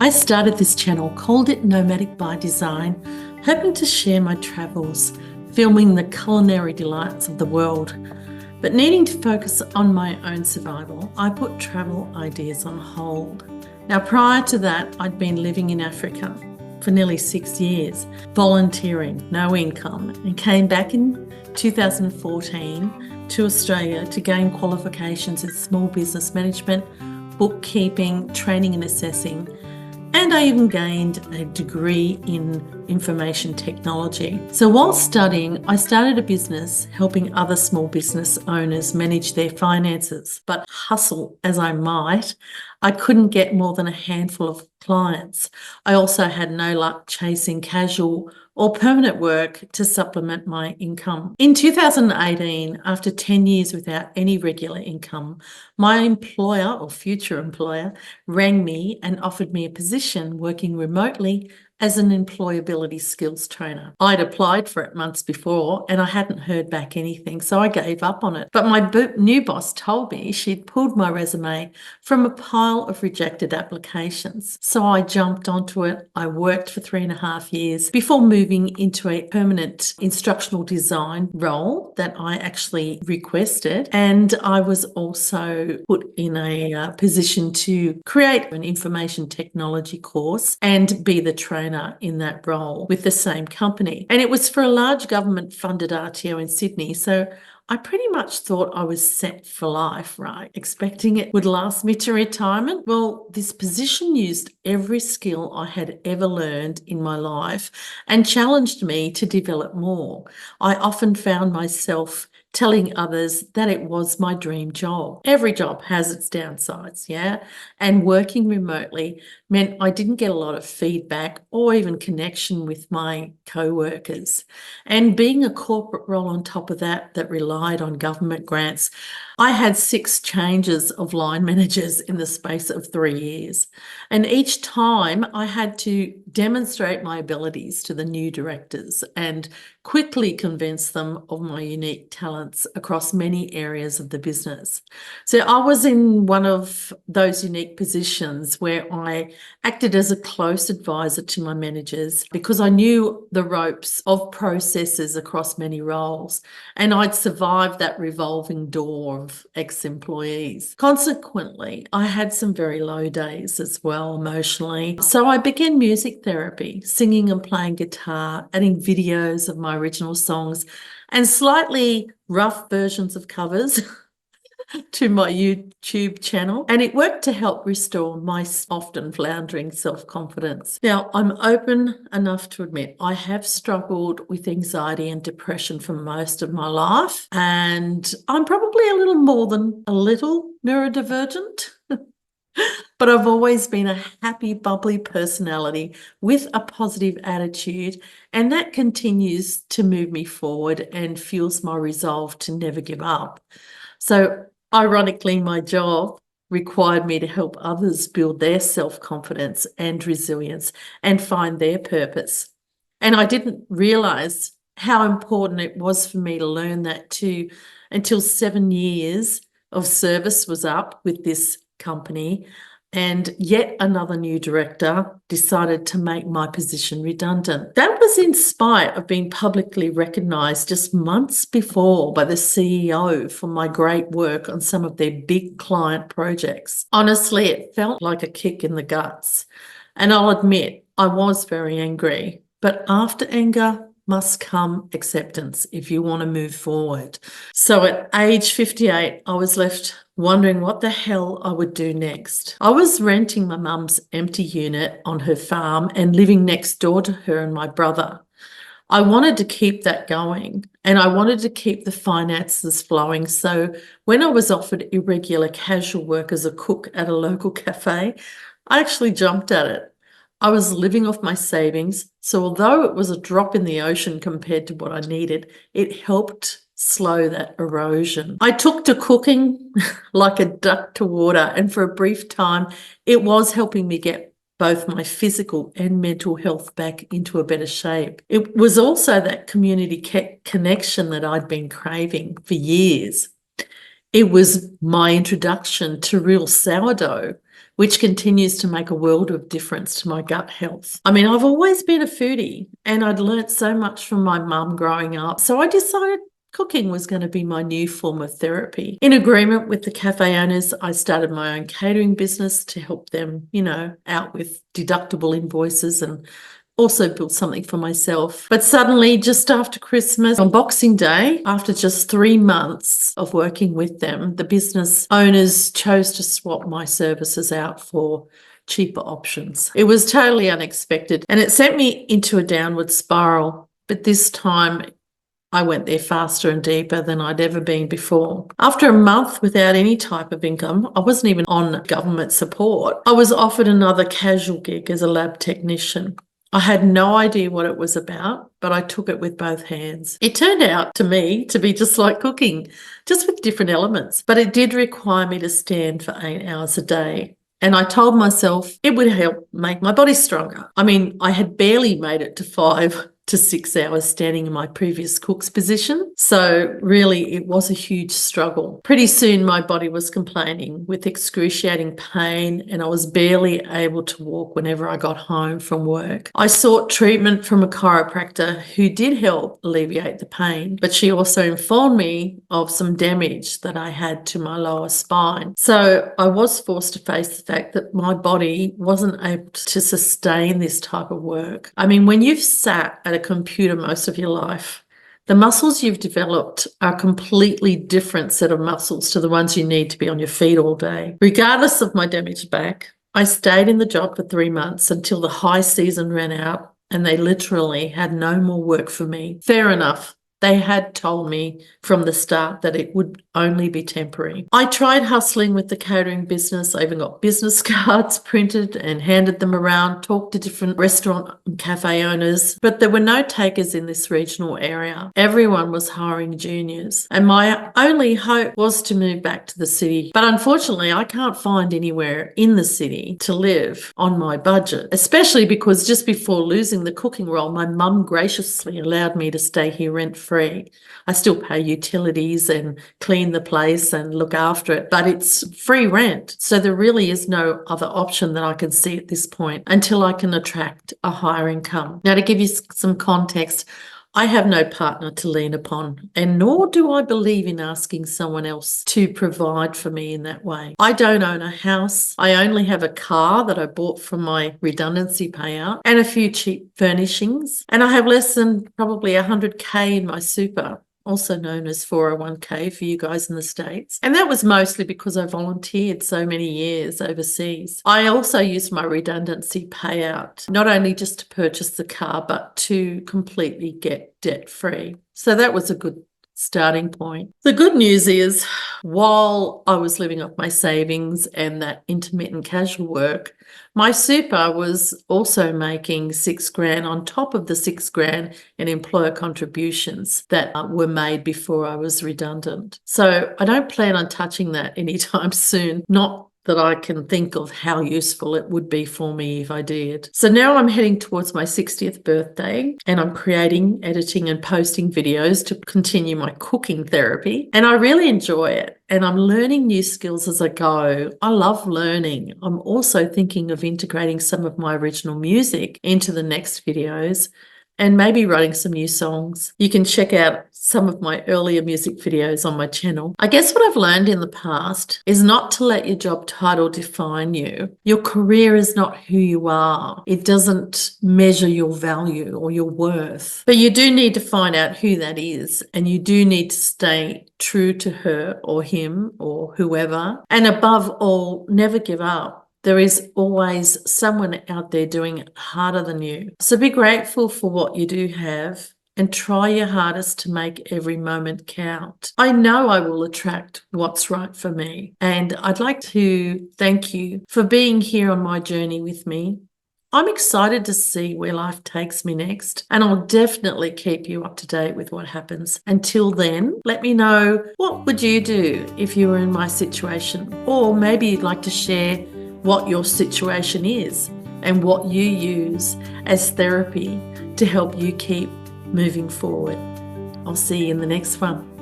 I started this channel, called it Nomadic by Design, hoping to share my travels, filming the culinary delights of the world. But needing to focus on my own survival, I put travel ideas on hold. Now, prior to that, I'd been living in Africa for nearly 6 years, volunteering, no income, and came back in 2014 to Australia to gain qualifications in small business management, bookkeeping, training and assessing, and I even gained a degree in information technology. So while studying, I started a business helping other small business owners manage their finances. But hustle as I might, I couldn't get more than a handful of clients. I also had no luck chasing casual or permanent work to supplement my income. In 2018, after 10 years without any regular income, my employer or future employer rang me and offered me a position working remotely as an employability skills trainer. I'd applied for it months before and I hadn't heard back anything, so I gave up on it. But my new boss told me she'd pulled my resume from a pile of rejected applications. So I jumped onto it. I worked for 3.5 years before moving into a permanent instructional design role that I actually requested. And I was also put in a position to create an information technology course and be the trainer in that role with the same company. And it was for a large government-funded RTO in Sydney. So I pretty much thought I was set for life, right? Expecting it would last me to retirement. Well, this position used every skill I had ever learned in my life and challenged me to develop more. I often found myself telling others that it was my dream job. Every job has its downsides, yeah? And working remotely meant I didn't get a lot of feedback or even connection with my co-workers. And being a corporate role on top of that relied on government grants, I had 6 changes of line managers in the space of 3 years. And each time I had to demonstrate my abilities to the new directors and quickly convince them of my unique talents across many areas of the business. So I was in one of those unique positions where I acted as a close advisor to my managers because I knew the ropes of processes across many roles, and I'd survived that revolving door of ex-employees. Consequently, I had some very low days as well emotionally. So I began music therapy, singing and playing guitar, adding videos of my original songs and slightly rough versions of covers to my YouTube channel, and it worked to help restore my often floundering self-confidence. Now, I'm open enough to admit I have struggled with anxiety and depression for most of my life, and I'm probably a little more than a little neurodivergent. But I've always been a happy, bubbly personality with a positive attitude, and that continues to move me forward and fuels my resolve to never give up. So ironically, my job required me to help others build their self-confidence and resilience and find their purpose. And I didn't realize how important it was for me to learn that too until 7 years of service was up with this company, and yet another new director decided to make my position redundant. That was in spite of being publicly recognised just months before by the CEO for my great work on some of their big client projects. Honestly, it felt like a kick in the guts. And I'll admit, I was very angry. But after anger must come acceptance if you want to move forward. So at age 58, I was left wondering what the hell I would do next. I was renting my mum's empty unit on her farm and living next door to her and my brother. I wanted to keep that going, and I wanted to keep the finances flowing. So when I was offered irregular casual work as a cook at a local cafe, I actually jumped at it. I was living off my savings, so although it was a drop in the ocean compared to what I needed, it helped slow that erosion. I took to cooking like a duck to water, and for a brief time, it was helping me get both my physical and mental health back into a better shape. It was also that community connection that I'd been craving for years. It was my introduction to real sourdough, which continues to make a world of difference to my gut health. I mean, I've always been a foodie and I'd learnt so much from my mum growing up. So I decided cooking was going to be my new form of therapy. In agreement with the cafe owners, I started my own catering business to help them, out with deductible invoices and also built something for myself. But suddenly, just after Christmas, on Boxing Day, after just 3 months of working with them, the business owners chose to swap my services out for cheaper options. It was totally unexpected and it sent me into a downward spiral. But this time, I went there faster and deeper than I'd ever been before. After a month without any type of income, I wasn't even on government support. I was offered another casual gig as a lab technician. I had no idea what it was about, but I took it with both hands. It turned out to me to be just like cooking, just with different elements, but it did require me to stand for 8 hours a day. And I told myself it would help make my body stronger. I mean, I had barely made it to 5 to 6 hours standing in my previous cook's position. So really, it was a huge struggle. Pretty soon, my body was complaining with excruciating pain and I was barely able to walk whenever I got home from work. I sought treatment from a chiropractor who did help alleviate the pain, but she also informed me of some damage that I had to my lower spine. So I was forced to face the fact that my body wasn't able to sustain this type of work. I mean, when you've sat at a computer most of your life, the muscles you've developed are a completely different set of muscles to the ones you need to be on your feet all day. Regardless of my damaged back, I stayed in the job for 3 months until the high season ran out and they literally had no more work for me. Fair enough. They had told me from the start that it would only be temporary. I tried hustling with the catering business. I even got business cards printed and handed them around, talked to different restaurant and cafe owners, but there were no takers in this regional area. Everyone was hiring juniors, and my only hope was to move back to the city. But unfortunately, I can't find anywhere in the city to live on my budget, especially because just before losing the cooking role, my mum graciously allowed me to stay here rent-free. I still pay utilities and clean the place and look after it, but it's free rent. So there really is no other option that I can see at this point until I can attract a higher income. Now, to give you some context, I have no partner to lean upon, and nor do I believe in asking someone else to provide for me in that way. I don't own a house. I only have a car that I bought from my redundancy payout and a few cheap furnishings. And I have less than probably 100K in my super, also known as 401k for you guys in the States. And that was mostly because I volunteered so many years overseas. I also used my redundancy payout, not only just to purchase the car, but to completely get debt-free. So that was a good starting point. The good news is, while I was living off my savings and that intermittent casual work, my super was also making $6,000 on top of the $6,000 in employer contributions that were made before I was redundant. So I don't plan on touching that anytime soon, not that I can think of how useful it would be for me if I did. So now I'm heading towards my 60th birthday and I'm creating, editing and posting videos to continue my cooking therapy. And I really enjoy it. And I'm learning new skills as I go. I love learning. I'm also thinking of integrating some of my original music into the next videos and maybe writing some new songs. You can check out some of my earlier music videos on my channel. I guess what I've learned in the past is not to let your job title define you. Your career is not who you are. It doesn't measure your value or your worth. But you do need to find out who that is, and you do need to stay true to her or him or whoever. And above all, never give up. There is always someone out there doing it harder than you. So be grateful for what you do have and try your hardest to make every moment count. I know I will attract what's right for me. And I'd like to thank you for being here on my journey with me. I'm excited to see where life takes me next, and I'll definitely keep you up to date with what happens. Until then, let me know, what would you do if you were in my situation? Or maybe you'd like to share what your situation is and what you use as therapy to help you keep moving forward. I'll see you in the next one.